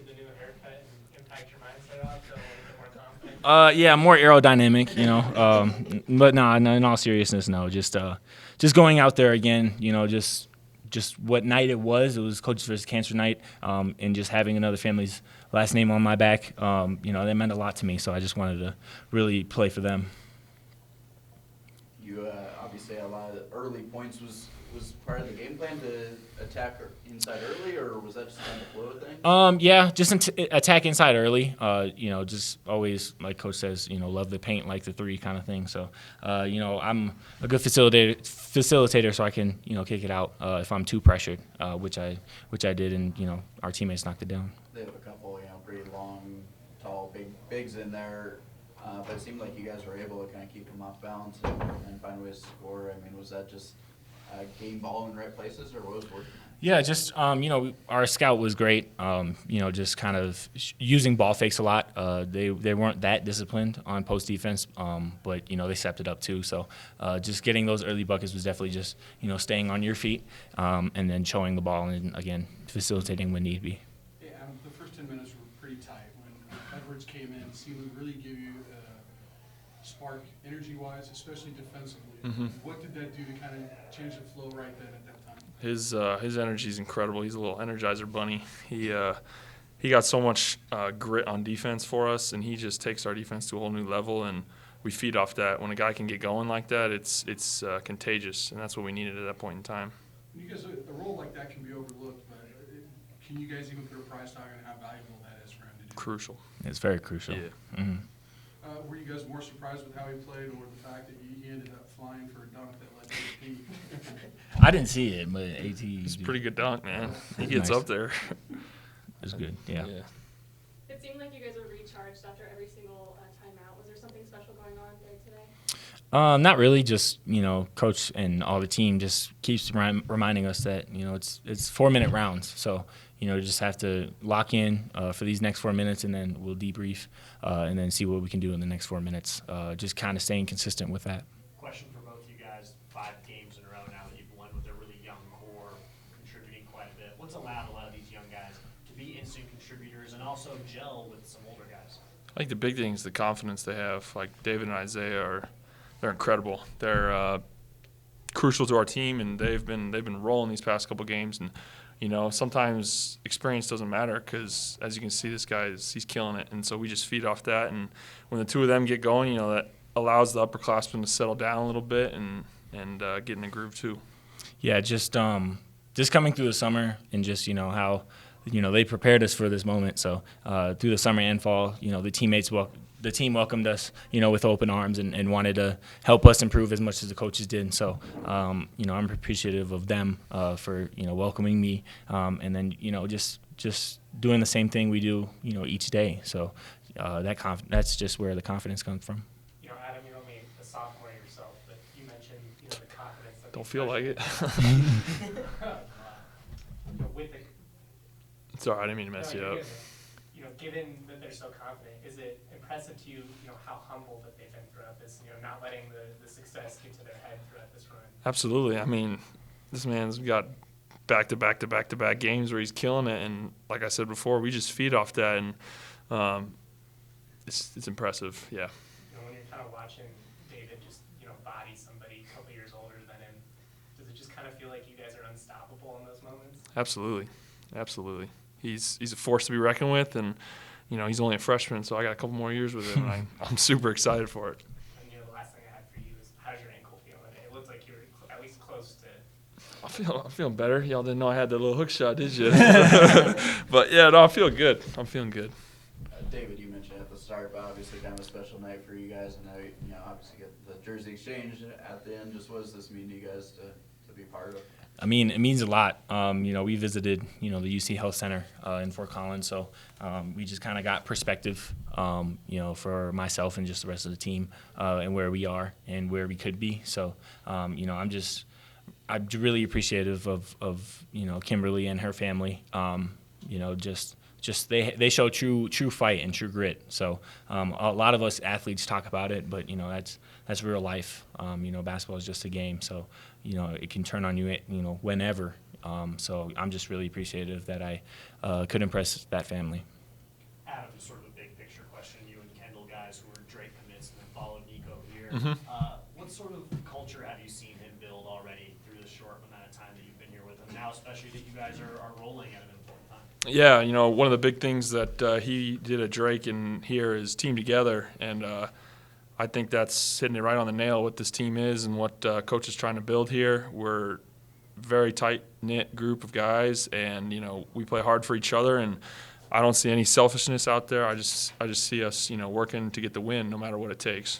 Did the new haircut impact your mindset at all? So a little bit more confident? Yeah, more aerodynamic, but no, in all seriousness, no. Just going out there again, just what night it was. It was Coaches vs. Cancer night, and just having another family's last name on my back, that meant a lot to me. So I just wanted to really play for them. You obviously a lot of the early points was part of the game plan to attack inside early, or was that just kind of flow thing? Yeah, just attack inside early. Just always, like Coach says, love the paint like the three kind of thing. So, I'm a good facilitator, so I can, kick it out if I'm too pressured, which I did, and our teammates knocked it down. They have a couple, pretty long, tall, bigs in there. But it seemed like you guys were able to kind of keep them off balance and find ways to score. I mean, was that just getting ball in the right places, or what was working? Yeah, just our scout was great. Just kind of using ball fakes a lot. They weren't that disciplined on post defense, but they stepped it up too. So just getting those early buckets was definitely just staying on your feet, and then showing the ball and again facilitating when need be. Yeah, the first 10 minutes were pretty tight. When Edwards came in, it seemed to really give you a spark energy-wise, especially defensively. Mm-hmm. What did that do to kind of change the flow right then at that time? His energy is incredible. He's a little energizer bunny. He got so much grit on defense for us, and he just takes our defense to a whole new level, and we feed off that. When a guy can get going like that, it's contagious, and that's what we needed at that point in time. Because a role like that can be overlooked, but can you guys even put a price tag on how valuable that is for him to do? Crucial. It's very crucial. Yeah. Mm-hmm. Were you guys more surprised with how he played, or the fact that he ended up flying for a dunk that led to the team? I didn't see it, but AT. It's a pretty good dunk, man. He gets up there. It's good, yeah. It seemed like you guys were recharged after every single timeout. Was there something special going on there today? Not really. Just Coach and all the team just keeps reminding us that it's 4-minute rounds. So just have to lock in for these next 4 minutes, and then we'll debrief and then see what we can do in the next 4 minutes. Just kind of staying consistent with that. Question for both you guys: 5 games in a row now that you've won with a really young core, contributing quite a bit. What's allowed a lot of these young guys to be instant contributors and also gel with some older guys? I think the big thing is the confidence they have. Like David and Isaiah they're incredible. They're crucial to our team, and they've been rolling these past couple games. And sometimes experience doesn't matter because, as you can see, this guy he's killing it. And so we just feed off that. And when the two of them get going, that allows the upperclassmen to settle down a little bit and get in the groove too. Yeah, just coming through the summer and just how they prepared us for this moment. So through the summer and fall, the team welcomed us, with open arms and wanted to help us improve as much as the coaches did. So, I'm appreciative of them for welcoming me, and then just doing the same thing we do each day. So that's just where the confidence comes from. Adam, you're only a sophomore yourself, but you mentioned the confidence. Don't feel like it. With the It's all right. I didn't mean to mess you up. Given that they're so confident, is it impressive to you, how humble that they've been throughout this, not letting the success get to their head throughout this run? Absolutely. I mean, this man's got back-to-back games where he's killing it, and like I said before, we just feed off that, and it's impressive. Yeah. When you're kind of watching David just body somebody a couple years older than him, does it just kind of feel like you guys are unstoppable in those moments? Absolutely. He's a force to be reckoned with, and he's only a freshman, so I got a couple more years with him, and I'm super excited for it. And the last thing I had for you is, how's your ankle feeling? It looked like you were at least close to. I'm feeling better. Y'all didn't know I had that little hook shot, did you? But yeah, no, I'm feeling good. David, you mentioned at the start, but obviously kind of a special night for you guys, and now obviously get the jersey exchange at the end. Just what does this mean to you guys to be part of? I mean, it means a lot. We visited, the UC Health Center in Fort Collins, so we just kind of got perspective, for myself and just the rest of the team, and where we are and where we could be. So, I'm really appreciative of Kimberly and her family. Just they show true fight and true grit. So a lot of us athletes talk about it, but that's real life. Basketball is just a game, so it can turn on you whenever. So I'm just really appreciative that I could impress that family. What sort of culture have you seen him build already through the short amount of time that you've been here with him? Now, especially that you guys are rolling at an important time. Yeah, one of the big things that he did at Drake and here is team together, and I think that's hitting it right on the nail what this team is and what Coach is trying to build here. We're a very tight-knit group of guys, and, we play hard for each other, and I don't see any selfishness out there. I just see us, working to get the win no matter what it takes.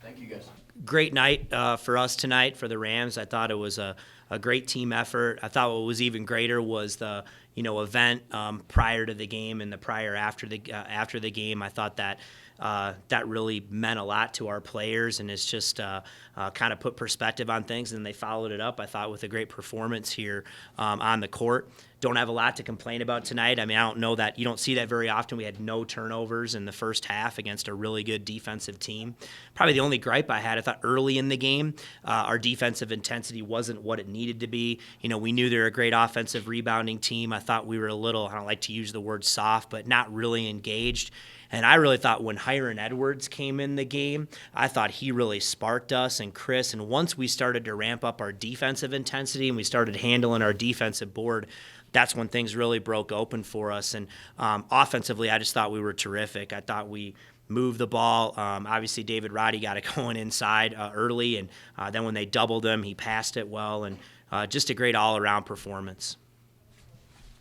Thank you, guys. Great night for us tonight for the Rams. I thought it was a great team effort. I thought what was even greater was the event prior to the game and the prior after the game. I thought that that really meant a lot to our players, and it's just kind of put perspective on things, and they followed it up, I thought, with a great performance here on the court. Don't have a lot to complain about tonight. I mean, I don't know that you don't see that very often. We had no turnovers in the first half against a really good defensive team. Probably the only gripe I had, I thought early in the game, our defensive intensity wasn't what it needed to be. We knew they were a great offensive rebounding team. I thought we were a little, I don't like to use the word soft, but not really engaged. And I really thought when Hiron Edwards came in the game, I thought he really sparked us and Chris. And once we started to ramp up our defensive intensity and we started handling our defensive board, that's when things really broke open for us. And offensively, I just thought we were terrific. I thought we moved the ball. Obviously, David Roddy got it going inside early, and then when they doubled him, he passed it well, and just a great all-around performance.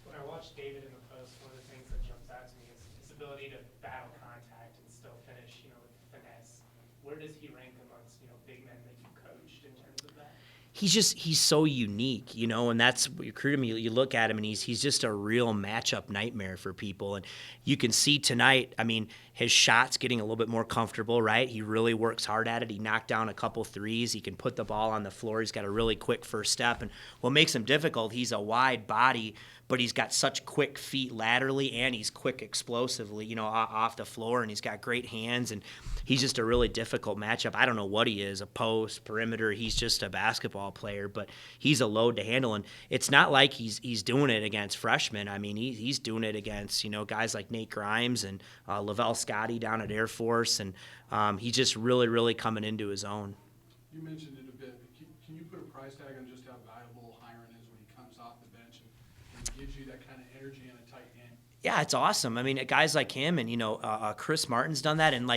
When I watch David in the post, one of the things that jumps out to me is his ability to battle contact and still finish, with finesse. Where does he rank amongst, big men that you coached in terms of that? He's so unique, and that's what recruit him. You look at him, and he's just a real matchup nightmare for people. And you can see tonight, I mean, his shot's getting a little bit more comfortable, right? He really works hard at it. He knocked down a couple threes. He can put the ball on the floor. He's got a really quick first step. And what makes him difficult, he's a wide body, but he's got such quick feet laterally, and he's quick explosively, off the floor, and he's got great hands, and he's just a really difficult matchup. I don't know what he is, a post, perimeter. He's just a basketball player, but he's a load to handle, and it's not like he's doing it against freshmen. I mean, he's doing it against, guys like Nate Grimes and Lavelle Scotty down at Air Force, and he's just really, really coming into his own. You mentioned it a bit, but can you put a price tag on just how valuable Hiron is when he comes off the bench and gives you that kind of energy in a tight game? Yeah, it's awesome. I mean, guys like him and, Chris Martin's done that. And,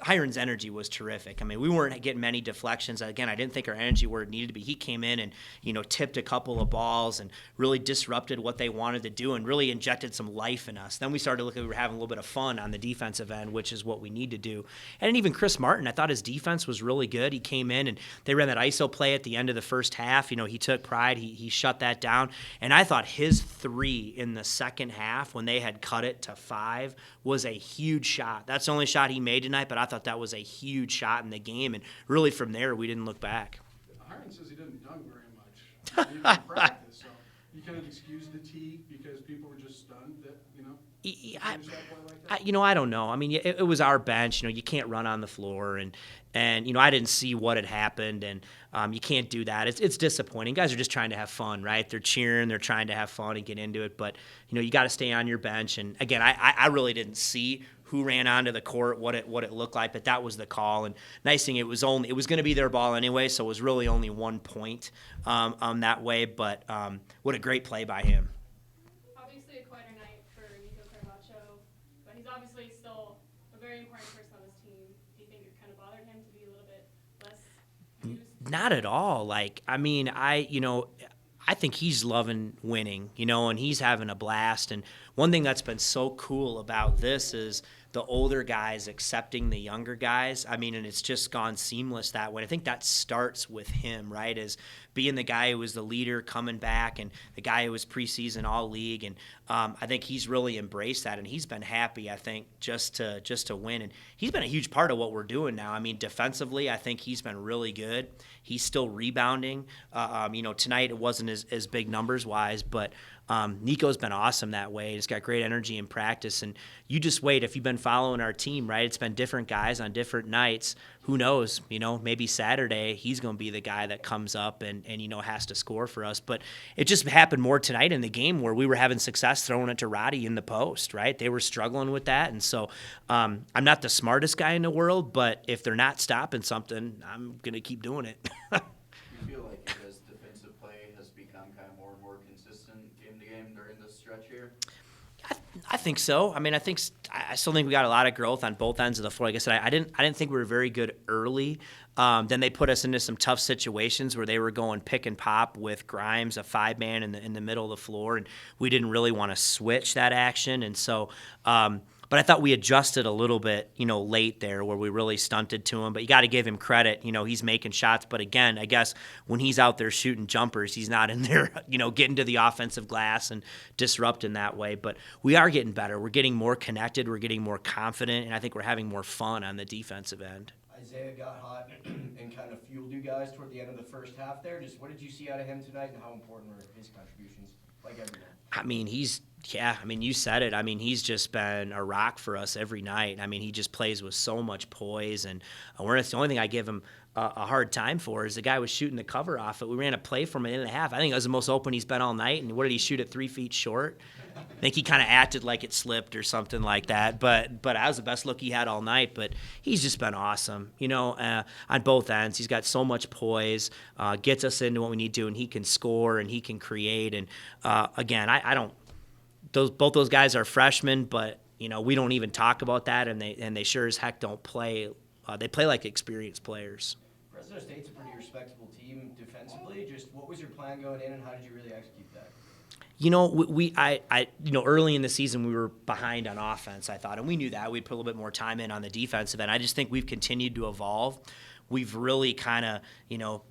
Hiron's energy was terrific. I mean, we weren't getting many deflections. Again, I didn't think our energy where it needed to be. He came in and, tipped a couple of balls and really disrupted what they wanted to do and really injected some life in us. Then we started to look like we were having a little bit of fun on the defensive end, which is what we need to do. And even Chris Martin, I thought his defense was really good. He came in and they ran that ISO play at the end of the first half. He took pride. He shut that down. And I thought his three in the second half when they had cut it to 5 was a huge shot. That's the only shot he made tonight, but I thought that was a huge shot in the game, and really from there we didn't look back. Hiron says he doesn't dunk very much, even in practice. So you kind of excuse the tee because people were just stunned that I don't know. I mean, it was our bench. You can't run on the floor, and I didn't see what had happened, and you can't do that. It's disappointing. Guys are just trying to have fun, right? They're cheering, they're trying to have fun and get into it, but you got to stay on your bench. And again, I really didn't see who ran onto the court, what it looked like, but that was the call. And nice thing, it was going to be their ball anyway, so it was really only 1 point that way. But what a great play by him. Obviously a quieter night for Nico Caravaggio, but he's obviously still a very important person on this team. Do you think it kind of bothered him to be a little bit less used? Not at all. I think he's loving winning, and he's having a blast. And one thing that's been so cool about this is the older guys accepting the younger guys. I mean, and it's just gone seamless that way. I think that starts with him, right, as being the guy who was the leader coming back and the guy who was preseason all-league. And I think he's really embraced that, and he's been happy, I think, just to win. And he's been a huge part of what we're doing now. I mean, defensively, I think he's been really good. He's still rebounding. Tonight it wasn't as big numbers-wise, but Nico's been awesome that way. He's got great energy in practice. And you just wait. If you've been following our team, right, it's been different guys on different nights. Who knows? Maybe Saturday he's going to be the guy that comes up and has to score for us. But it just happened more tonight in the game where we were having success throwing it to Roddy in the post, right? They were struggling with that. And so I'm not the smartest guy in the world, but if they're not stopping something, I'm going to keep doing it. You feel like your guys' defensive play has become kind of more and more consistent game to game during this stretch here? I think so. I still think we got a lot of growth on both ends of the floor. Like I said, I didn't think we were very good early. Then they put us into some tough situations where they were going pick and pop with Grimes, a 5-man in the middle of the floor, and we didn't really want to switch that action. And so, but I thought we adjusted a little bit, late there where we really stunted to him. But you got to give him credit. He's making shots. But again, I guess when he's out there shooting jumpers, he's not in there, getting to the offensive glass and disrupting that way. But we are getting better. We're getting more connected. We're getting more confident. And I think we're having more fun on the defensive end. Isaiah got hot and kind of fueled you guys toward the end of the first half there. Just what did you see out of him tonight, and how important were his contributions, like everyone? You said it. He's just been a rock for us every night. He just plays with so much poise, and the only thing I give him a hard time for is the guy was shooting the cover off it. We ran a play from an 1.5. I think it was the most open he's been all night, and what did he shoot at 3 feet short? I think he kind of acted like it slipped or something like that, but that was the best look he had all night. But he's just been awesome, on both ends. He's got so much poise, gets us into what we need to, and he can score and he can create. And again, I don't. Both those guys are freshmen, but we don't even talk about that, and they sure as heck don't play. They play like experienced players. Fresno State's a pretty respectable team defensively. Just what was your plan going in, and how did you really execute that? Early in the season we were behind on offense, I thought, and we knew that. We'd put a little bit more time in on the defensive end. I just think we've continued to evolve. We've really kind of,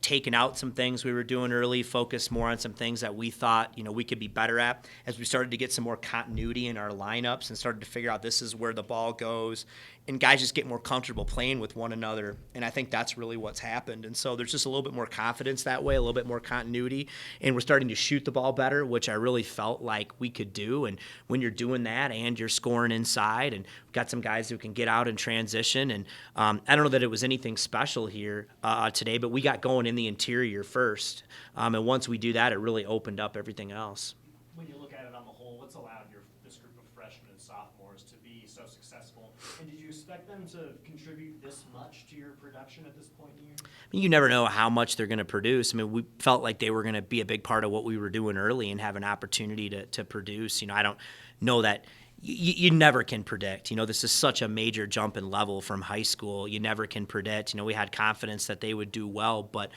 taken out some things we were doing early, focused more on some things that we thought, we could be better at as we started to get some more continuity in our lineups and started to figure out this is where the ball goes. And guys just get more comfortable playing with one another. And I think that's really what's happened. And so there's just a little bit more confidence that way, a little bit more continuity. And we're starting to shoot the ball better, which I really felt like we could do. And when you're doing that and you're scoring inside, and we've got some guys who can get out and transition. And I don't know that it was anything special here today, but we got going in the interior first. And once we do that, it really opened up everything else. When you look at it on the whole, what's allowed this group of freshmen and sophomores to be so successful? And did you expect them to contribute this much to your production at this point in the year? You never know how much they're going to produce. We felt like they were going to be a big part of what we were doing early and have an opportunity to produce. I don't know that. You never can predict. This is such a major jump in level from high school. You never can predict. We had confidence that they would do well, but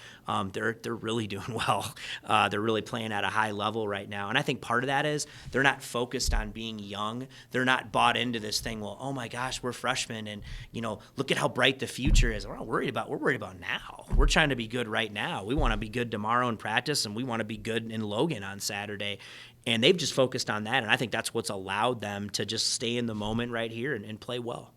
they're really doing well. They're really playing at a high level right now. And I think part of that is they're not focused on being young. They're not bought into this thing, well, oh my gosh, we're freshmen and, look at how bright the future is. We're worried about now. We're trying to be good right now. We want to be good tomorrow in practice, and we want to be good in Logan on Saturday. And they've just focused on that, and I think that's what's allowed them to just stay in the moment right here and play well.